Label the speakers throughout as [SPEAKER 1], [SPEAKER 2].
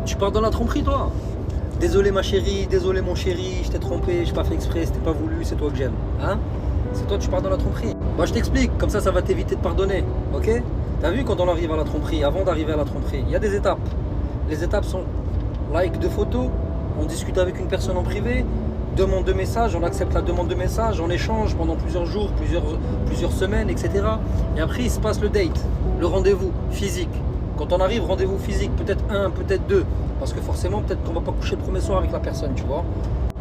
[SPEAKER 1] Tu pars dans la tromperie, toi. Désolé ma chérie, désolé mon chéri, je t'ai trompé, j'ai pas fait exprès, c'était pas voulu, c'est toi que j'aime. Hein? C'est toi, tu pars dans la tromperie. Moi je t'explique, comme ça va t'éviter de pardonner. Ok? T'as vu quand on arrive à la tromperie, avant d'arriver à la tromperie, il y a des étapes. Les étapes sont like de photos, on discute avec une personne en privé, demande de message, on accepte la demande de message, on échange pendant plusieurs jours, plusieurs semaines, etc. Et après il se passe le date, le rendez-vous physique. Quand on arrive, rendez-vous physique, peut-être un, peut-être deux. Parce que forcément, peut-être qu'on va pas coucher le premier soir avec la personne, tu vois.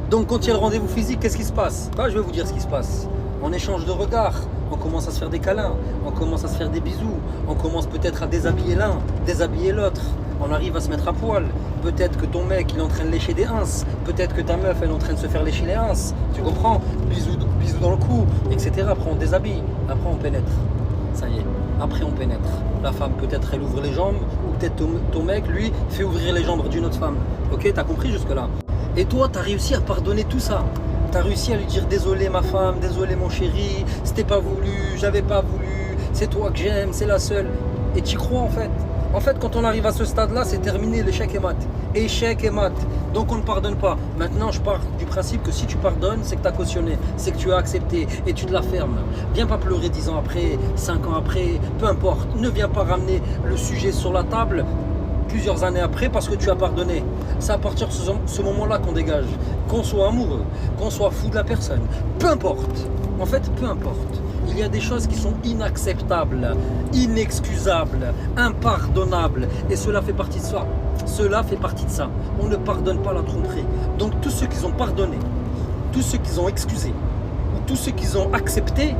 [SPEAKER 1] Donc quand il y a le rendez-vous physique, qu'est-ce qui se passe? Bah, je vais vous dire ce qui se passe. On échange de regards, on commence à se faire des câlins, on commence à se faire des bisous, on commence peut-être à déshabiller l'un, déshabiller l'autre. On arrive à se mettre à poil. Peut-être que ton mec, il est en train de lécher des ins. Peut-être que ta meuf, elle est en train de se faire lécher les ins. Tu comprends? Bisous dans le cou, etc. Après, on déshabille. Après, on pénètre. Ça y est. Après, on pénètre. La femme, peut-être, elle ouvre les jambes. Ou peut-être ton mec, lui, fait ouvrir les jambes d'une autre femme. Ok, t'as compris jusque-là? Et toi, t'as réussi à pardonner tout ça. T'as réussi à lui dire désolé ma femme, désolé mon chéri, c'était pas voulu, j'avais pas voulu, c'est toi que j'aime, c'est la seule. Et t'y crois en fait. En fait, quand on arrive à ce stade-là, c'est terminé, l'échec est mat. Échec et mat. Donc on ne pardonne pas. Maintenant, je pars du principe que si tu pardonnes, c'est que tu as cautionné, c'est que tu as accepté et tu te la fermes. Viens pas pleurer 10 ans après, 5 ans après, peu importe. Ne viens pas ramener le sujet sur la table plusieurs années après parce que tu as pardonné. C'est à partir de ce moment-là qu'on dégage. Qu'on soit amoureux, qu'on soit fou de la personne, peu importe. En fait, peu importe. Il y a des choses qui sont inacceptables, inexcusables, impardonnables. Et cela fait partie de ça. Cela fait partie de ça. On ne pardonne pas la tromperie. Donc tous ceux qui ont pardonné, tous ceux qui ont excusé, ou tous ceux qui ont accepté,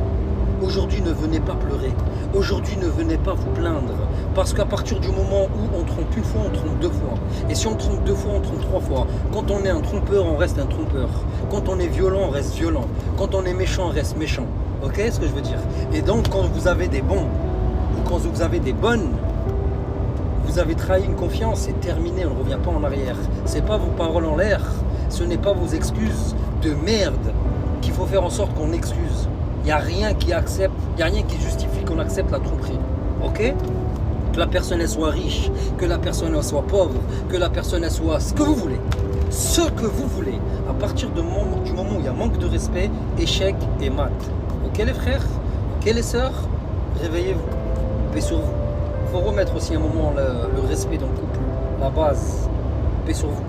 [SPEAKER 1] aujourd'hui ne venez pas pleurer. Aujourd'hui ne venez pas vous plaindre. Parce qu'à partir du moment où on trompe une fois, on trompe deux fois. Et si on trompe deux fois, on trompe trois fois. Quand on est un trompeur, on reste un trompeur. Quand on est violent, on reste violent. Quand on est méchant, on reste méchant. Ok, ce que je veux dire. Et donc quand vous avez des bons ou quand vous avez des bonnes, vous avez trahi une confiance, c'est terminé, on ne revient pas en arrière. Ce n'est pas vos paroles en l'air, ce n'est pas vos excuses de merde qu'il faut faire en sorte qu'on excuse. Il n'y a rien qui accepte, il n'y a rien qui justifie qu'on accepte la tromperie. Ok? Que la personne elle soit riche, que la personne elle soit pauvre, que la personne elle soit ce que vous voulez. Ce que vous voulez. À partir du moment où il y a manque de respect, échec et mat. Ok les frères, ok les sœurs, réveillez-vous, paix sur vous. Il faut remettre aussi un moment le respect dans le couple, la base, paix sur vous.